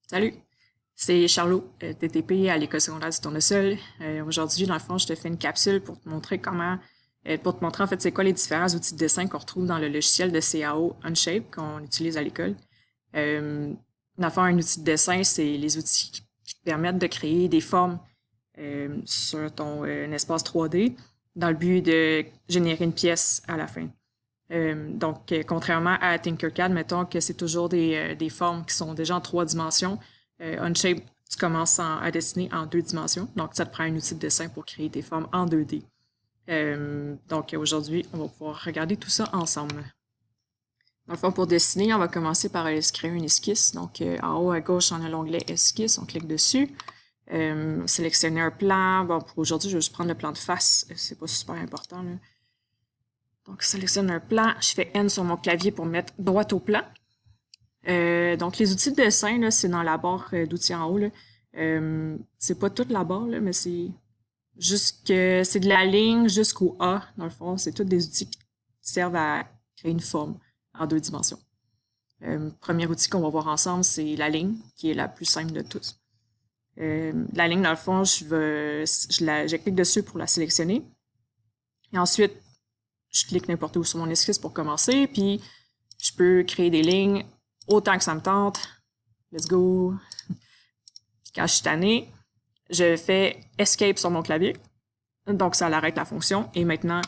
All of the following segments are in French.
Salut, c'est Charlot, TTP à l'École secondaire du Tournesol. Aujourd'hui, dans le fond, je te fais une capsule pour te montrer pour te montrer en fait c'est quoi les différents outils de dessin qu'on retrouve dans le logiciel de CAO Onshape qu'on utilise à l'école. Dans le fond, un outil de dessin, c'est les outils qui te permettent de créer des formes sur ton espace 3D dans le but de générer une pièce à la fin. Contrairement à Tinkercad, mettons que c'est toujours des formes qui sont déjà en 3 dimensions. Onshape, tu commences à dessiner en 2 dimensions. Donc, ça te prend un outil de dessin pour créer tes formes en 2D. Aujourd'hui, on va pouvoir regarder tout ça ensemble. Dans le fond, pour dessiner, on va commencer par se créer une esquisse. Donc, en haut à gauche, on a l'onglet Esquisse. On clique dessus. Sélectionner un plan. Bon, pour aujourd'hui, je vais juste prendre le plan de face. C'est pas super important, là. Donc, je sélectionne un plan, je fais N sur mon clavier pour mettre droit au plan. Donc, les outils de dessin, là, c'est dans la barre d'outils en haut, là. C'est pas toute la barre, là, mais c'est c'est de la ligne jusqu'au A, dans le fond. C'est tous des outils qui servent à créer une forme en 2 dimensions. Premier outil qu'on va voir ensemble, c'est la ligne, qui est la plus simple de tous. La ligne, dans le fond, je clique dessus pour la sélectionner. Et ensuite, je clique n'importe où sur mon esquisse pour commencer, puis je peux créer des lignes autant que ça me tente. Let's go! Puis quand je suis tanné, je fais Escape sur mon clavier. Donc, ça arrête la fonction. Et maintenant,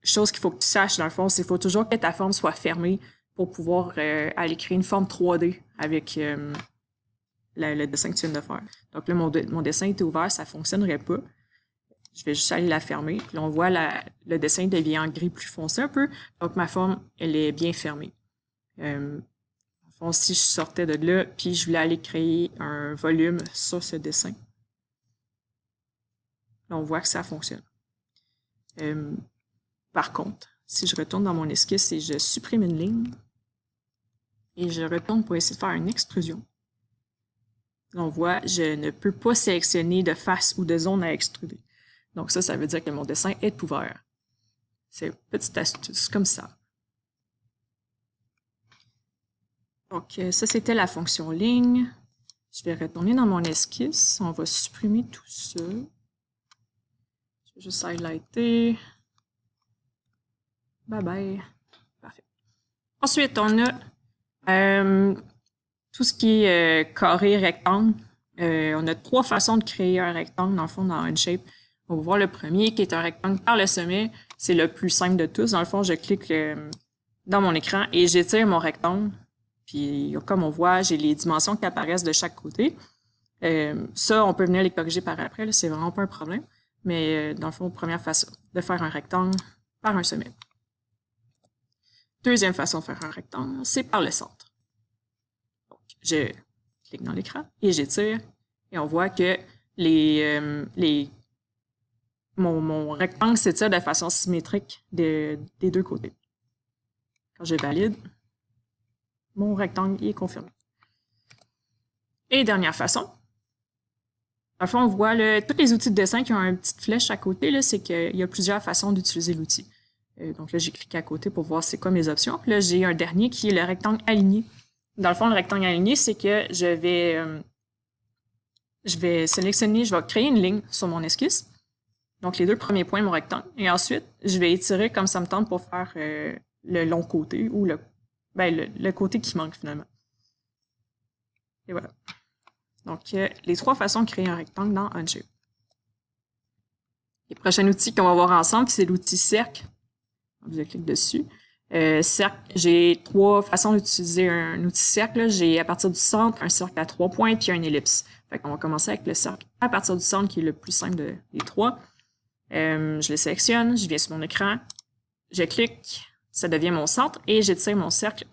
chose qu'il faut que tu saches, dans le fond, c'est qu'il faut toujours que ta forme soit fermée pour pouvoir aller créer une forme 3D avec le dessin que tu viens de faire. Donc là, mon dessin était ouvert, ça ne fonctionnerait pas. Je vais juste aller la fermer. Puis là, on voit le dessin devient en gris plus foncé un peu. Donc, ma forme, elle est bien fermée. Si je sortais de là, puis je voulais aller créer un volume sur ce dessin, là, on voit que ça fonctionne. Par contre, si je retourne dans mon esquisse et je supprime une ligne, et je retourne pour essayer de faire une extrusion, là, on voit, je ne peux pas sélectionner de face ou de zone à extruder. Donc ça veut dire que mon dessin est ouvert. C'est une petite astuce comme ça. Donc ça, c'était la fonction ligne. Je vais retourner dans mon esquisse. On va supprimer tout ça. Je vais juste highlighter. Bye bye. Parfait. Ensuite, on a tout ce qui est carré, rectangle. On a 3 façons de créer un rectangle, dans le fond, dans Onshape. On va voir le premier, qui est un rectangle par le sommet. C'est le plus simple de tous. Dans le fond, je clique dans mon écran et j'étire mon rectangle. Puis, comme on voit, j'ai les dimensions qui apparaissent de chaque côté. Ça, on peut venir les corriger par après. C'est vraiment pas un problème. Mais dans le fond, première façon de faire un rectangle par un sommet. Deuxième façon de faire un rectangle, c'est par le centre. Donc, je clique dans l'écran et j'étire. Et on voit que mon rectangle s'étire de façon symétrique des 2 côtés. Quand je valide, mon rectangle est confirmé. Et dernière façon. Dans le fond, on voit tous les outils de dessin qui ont une petite flèche à côté, c'est qu'il y a plusieurs façons d'utiliser l'outil. Donc là, j'ai cliqué à côté pour voir c'est quoi mes options. Puis là, j'ai un dernier qui est le rectangle aligné. Dans le fond, le rectangle aligné, c'est que je vais sélectionner, je vais créer une ligne sur mon esquisse. Donc, les 2 premiers points de mon rectangle. Et ensuite, je vais étirer comme ça me tente pour faire le long côté ou le côté qui manque finalement. Et voilà. Donc, les 3 façons de créer un rectangle dans Onshape. Les prochains outils qu'on va voir ensemble, c'est l'outil cercle. Je clique dessus. Cercle, j'ai 3 façons d'utiliser un outil cercle. J'ai à partir du centre, un cercle à 3 points, puis un ellipse. Fait qu'on va commencer avec le cercle à partir du centre, qui est le plus simple des 3. Je le sélectionne, je viens sur mon écran, je clique, ça devient mon centre, et j'étire mon cercle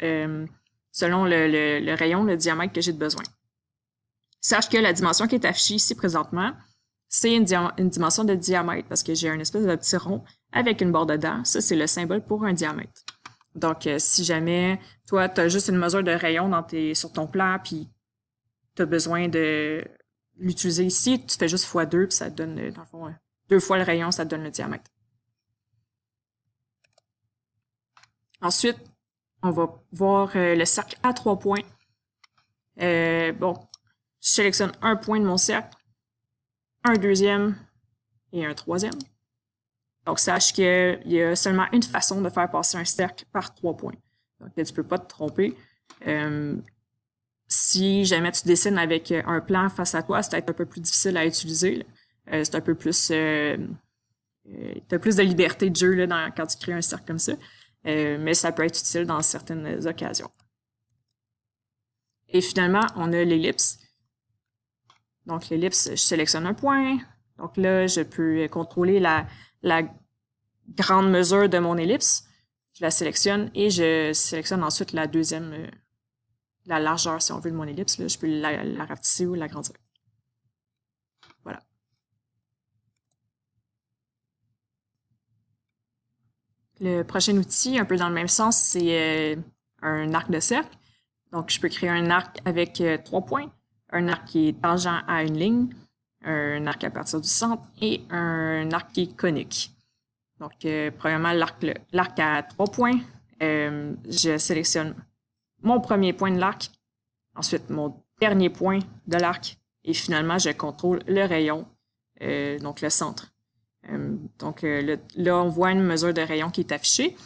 selon le rayon, le diamètre que j'ai de besoin. Sache que la dimension qui est affichée ici présentement, c'est une dimension de diamètre, parce que j'ai un espèce de petit rond avec une barre dedans. Ça, c'est le symbole pour un diamètre. Donc, si jamais, toi, tu as juste une mesure de rayon sur ton plan, puis tu as besoin de l'utiliser ici, tu fais juste x2, puis ça te donne, dans le fond, 2 fois le rayon, ça te donne le diamètre. Ensuite, on va voir le cercle à 3 points. Bon, je sélectionne un point de mon cercle, un deuxième et un troisième. Donc, sache qu'il y a seulement une façon de faire passer un cercle par 3 points. Donc, là, tu peux pas te tromper. Si jamais tu dessines avec un plan face à toi, c'est peut-être un peu plus difficile à utiliser. C'est un peu plus... t'as plus de liberté de jeu là, quand tu crées un cercle comme ça. Mais ça peut être utile dans certaines occasions. Et finalement, on a l'ellipse. Donc, l'ellipse, je sélectionne un point. Donc là, je peux contrôler la grande mesure de mon ellipse. Je la sélectionne et je sélectionne ensuite la deuxième, la largeur, si on veut, de mon ellipse. Là. Je peux la rapetisser ou l'agrandir. Voilà. Le prochain outil, un peu dans le même sens, c'est un arc de cercle. Donc, je peux créer un arc avec 3 points, un arc qui est tangent à une ligne, un arc à partir du centre et un arc qui est conique. Donc, premièrement, l'arc à 3 points, je sélectionne mon premier point de l'arc, ensuite mon dernier point de l'arc, et finalement, je contrôle le rayon, donc le centre. Donc, là, on voit une mesure de rayon qui est affichée.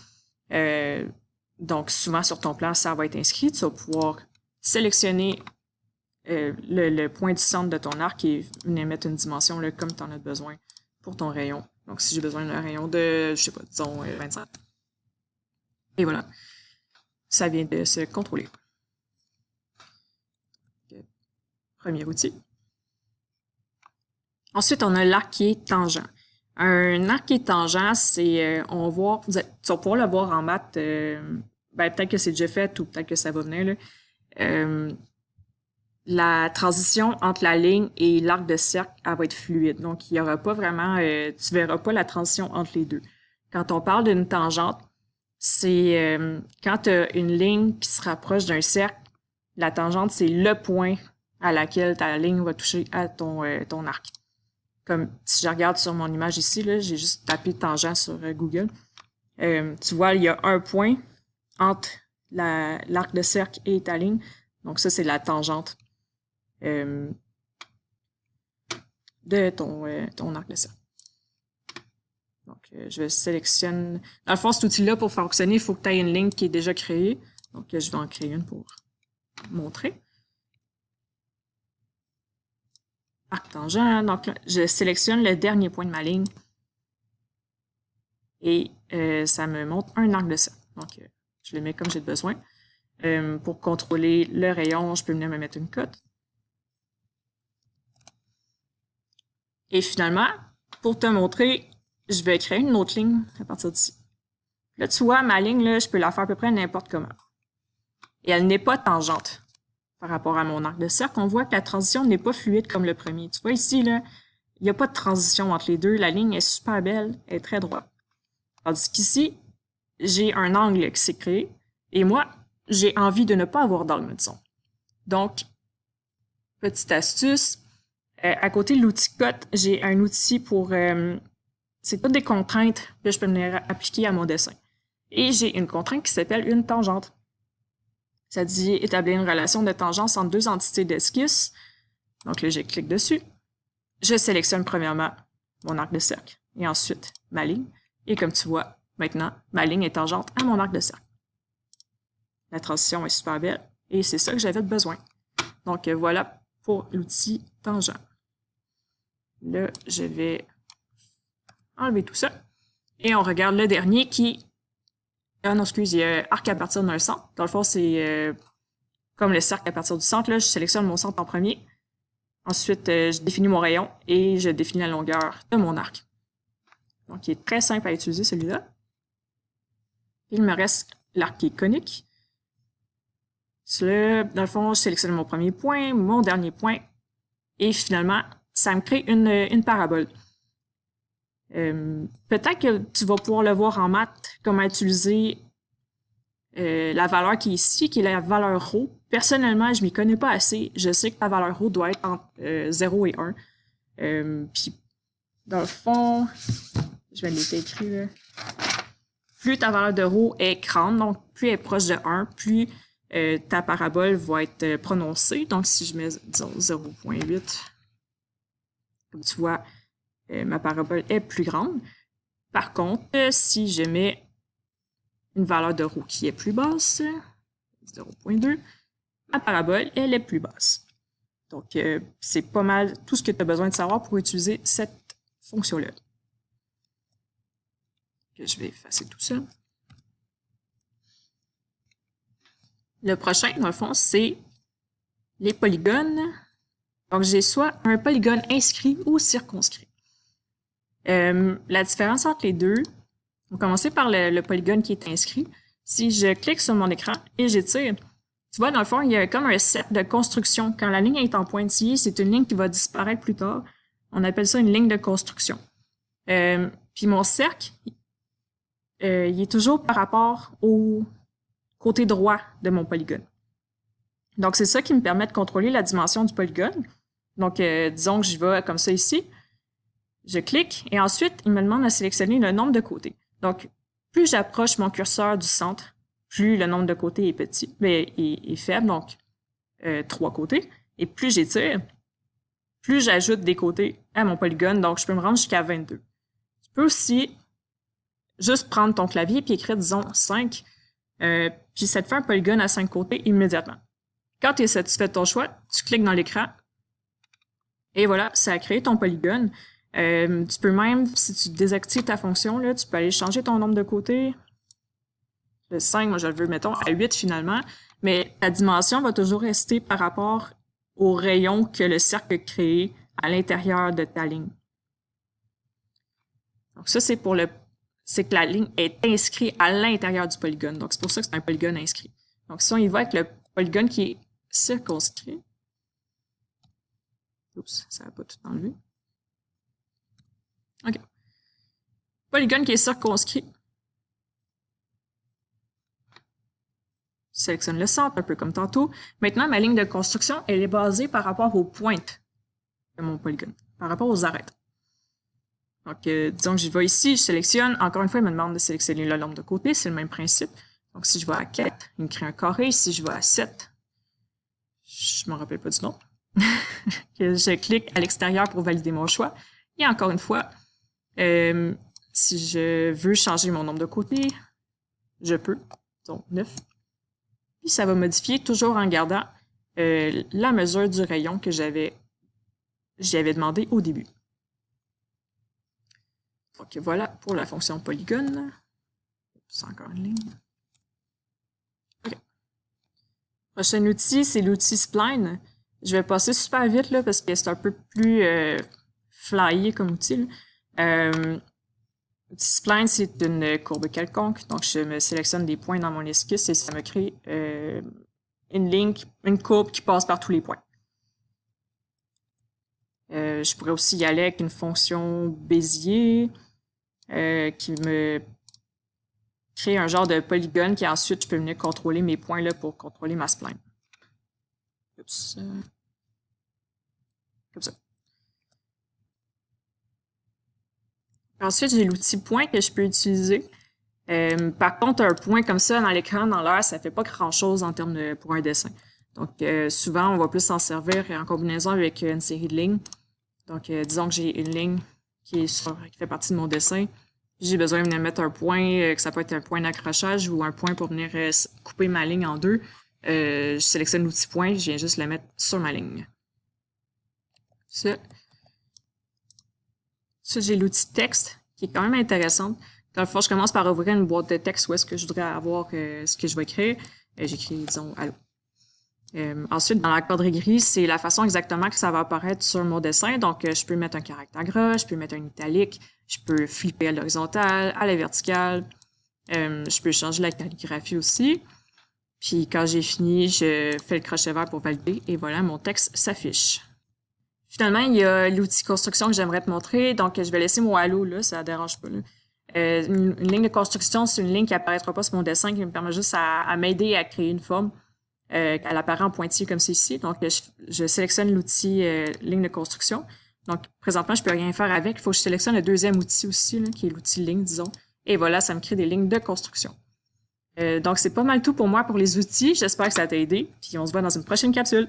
Donc, souvent sur ton plan, ça va être inscrit. Tu vas pouvoir sélectionner le point du centre de ton arc et venir mettre une dimension là, comme tu en as besoin pour ton rayon. Donc, si j'ai besoin d'un rayon de, je sais pas, disons 25. Et voilà. Ça vient de se contrôler. Premier outil. Ensuite, on a l'arc qui est tangent. Un arc qui est tangent, c'est, on voit, tu vas pouvoir le voir en maths, peut-être que c'est déjà fait ou peut-être que ça va venir, là. La transition entre la ligne et l'arc de cercle, elle va être fluide. Donc, il y aura pas vraiment, tu verras pas la transition entre les deux. Quand on parle d'une tangente, c'est quand tu as une ligne qui se rapproche d'un cercle, la tangente, c'est le point à laquelle ta ligne va toucher à ton arc. Comme si je regarde sur mon image ici, là, j'ai juste tapé tangent sur Google. Tu vois, il y a un point entre l'arc de cercle et ta ligne. Donc ça, c'est la tangente de ton arc de cercle. Donc, je sélectionne... Dans le fond, cet outil-là, pour fonctionner, il faut que tu aies une ligne qui est déjà créée. Donc, je vais en créer une pour montrer. Arc tangent. Donc, là, je sélectionne le dernier point de ma ligne. Et ça me montre un arc de cercle. Donc, je le mets comme j'ai besoin. Pour contrôler le rayon, je peux venir me mettre une cote. Et finalement, pour te montrer, je vais créer une autre ligne à partir d'ici. Là, tu vois, ma ligne, là, je peux la faire à peu près n'importe comment. Et elle n'est pas tangente par rapport à mon arc de cercle. On voit que la transition n'est pas fluide comme le premier. Tu vois ici, là, il n'y a pas de transition entre les deux. La ligne est super belle, elle est très droite. Tandis qu'ici, j'ai un angle qui s'est créé. Et moi, j'ai envie de ne pas avoir d'angle, disons. Donc, petite astuce, à côté de l'outil cote, j'ai un outil pour... c'est toutes des contraintes que je peux venir appliquer à mon dessin. Et j'ai une contrainte qui s'appelle une tangente. Ça dit établir une relation de tangence entre deux entités d'esquisse. Donc là, je clique dessus. Je sélectionne premièrement mon arc de cercle et ensuite ma ligne. Et comme tu vois, maintenant, ma ligne est tangente à mon arc de cercle. La transition est super belle et c'est ça que j'avais besoin. Donc voilà pour l'outil tangent. Là, je vais enlever tout ça. Et on regarde le dernier qui... Ah non, excuse, il y a arc à partir d'un centre. Dans le fond, c'est comme le cercle à partir du centre. Là, je sélectionne mon centre en premier. Ensuite, je définis mon rayon et je définis la longueur de mon arc. Donc, il est très simple à utiliser, celui-là. Il me reste l'arc qui est conique. Là, dans le fond, je sélectionne mon premier point, mon dernier point. Et finalement, ça me crée une parabole. Peut-être que tu vas pouvoir le voir en maths, comment utiliser la valeur qui est ici, qui est la valeur ρ. Personnellement, je m'y connais pas assez. Je sais que la valeur ρ doit être entre 0 et 1. Puis, dans le fond, je vais l'écrire là. Plus ta valeur de ρ est grande, donc plus elle est proche de 1, plus ta parabole va être prononcée. Donc, si je mets, disons, 0.8, comme tu vois, ma parabole est plus grande. Par contre, si je mets une valeur de roue qui est plus basse, 0.2, ma parabole, elle est plus basse. Donc, c'est pas mal tout ce que tu as besoin de savoir pour utiliser cette fonction-là. Je vais effacer tout ça. Le prochain, dans le fond, c'est les polygones. Donc, j'ai soit un polygone inscrit ou circonscrit. La différence entre les deux, on va commencer par le polygone qui est inscrit. Si je clique sur mon écran et j'étire, tu vois, dans le fond, il y a comme un set de construction. Quand la ligne est en pointillé, c'est une ligne qui va disparaître plus tard. On appelle ça une ligne de construction. Puis mon cercle, il est toujours par rapport au côté droit de mon polygone. Donc, c'est ça qui me permet de contrôler la dimension du polygone. Donc, disons que j'y vais comme ça ici. Je clique et ensuite, il me demande de sélectionner le nombre de côtés. Donc, plus j'approche mon curseur du centre, plus le nombre de côtés est petit, est faible, donc 3 côtés. Et plus j'étire, plus j'ajoute des côtés à mon polygone, donc je peux me rendre jusqu'à 22. Tu peux aussi juste prendre ton clavier et écrire, disons, 5, puis ça te fait un polygone à 5 côtés immédiatement. Quand tu es satisfait de ton choix, tu cliques dans l'écran et voilà, ça a créé ton polygone. Tu peux même, si tu désactives ta fonction, là, tu peux aller changer ton nombre de côtés. Le 5, moi je le veux, mettons, à 8 finalement, mais ta dimension va toujours rester par rapport au rayon que le cercle a créé à l'intérieur de ta ligne. Donc ça, c'est que la ligne est inscrite à l'intérieur du polygone. Donc c'est pour ça que c'est un polygone inscrit. Donc si on y va avec le polygone qui est circonscrit. Oups, ça n'a pas tout enlevé. OK. Polygone qui est circonscrit. Je sélectionne le centre, un peu comme tantôt. Maintenant, ma ligne de construction, elle est basée par rapport aux pointes de mon polygone, par rapport aux arêtes. Donc, disons que j'y vais ici, je sélectionne. Encore une fois, il me demande de sélectionner le nombre de côtés, c'est le même principe. Donc, si je vais à 4, il me crée un carré. Si je vais à 7, je ne me rappelle pas du nom. Je clique à l'extérieur pour valider mon choix. Et encore une fois, si je veux changer mon nombre de côtés, je peux. Donc, 9. Puis ça va modifier toujours en gardant la mesure du rayon que j'avais demandé au début. Donc voilà pour la fonction polygone. C'est encore une ligne. OK. Prochain outil, c'est l'outil spline. Je vais passer super vite là, parce que c'est un peu plus flyé comme outil. L'outil spline, c'est une courbe quelconque. Donc, je me sélectionne des points dans mon esquisse et ça me crée une courbe qui passe par tous les points. Je pourrais aussi y aller avec une fonction Bézier qui me crée un genre de polygone qui ensuite je peux venir contrôler mes points là pour contrôler ma spline. Oups. Comme ça. Ensuite, j'ai l'outil point que je peux utiliser. Par contre, un point comme ça dans l'écran, dans l'air, ça fait pas grand-chose en termes pour un dessin. Donc, souvent, on va plus s'en servir en combinaison avec une série de lignes. Donc, disons que j'ai une ligne qui fait partie de mon dessin. J'ai besoin de venir mettre un point, que ça peut être un point d'accrochage ou un point pour venir couper ma ligne en deux. Je sélectionne l'outil point, je viens juste le mettre sur ma ligne. Ça, j'ai l'outil texte qui est quand même intéressant. Dans le fond, je commence par ouvrir une boîte de texte où est-ce que je voudrais avoir ce que je vais écrire. J'écris, disons, allô. Ensuite, dans la quadrille gris, c'est la façon exactement que ça va apparaître sur mon dessin. Donc, je peux mettre un caractère gras, je peux mettre un italique, je peux flipper à l'horizontale, à la verticale. Je peux changer la calligraphie aussi. Puis, quand j'ai fini, je fais le crochet vert pour valider. Et voilà, mon texte s'affiche. Finalement, il y a l'outil construction que j'aimerais te montrer. Donc, je vais laisser mon halo là, ça ne dérange pas. Là. Une ligne de construction, c'est une ligne qui apparaîtra pas sur mon dessin, qui me permet juste à m'aider à créer une forme. Elle apparaît en pointillé comme c'est ici. Donc, je sélectionne l'outil ligne de construction. Donc, présentement, je peux rien faire avec. Il faut que je sélectionne le deuxième outil aussi, là, qui est l'outil ligne, disons. Et voilà, ça me crée des lignes de construction. Donc, c'est pas mal tout pour moi pour les outils. J'espère que ça t'a aidé. Puis on se voit dans une prochaine capsule.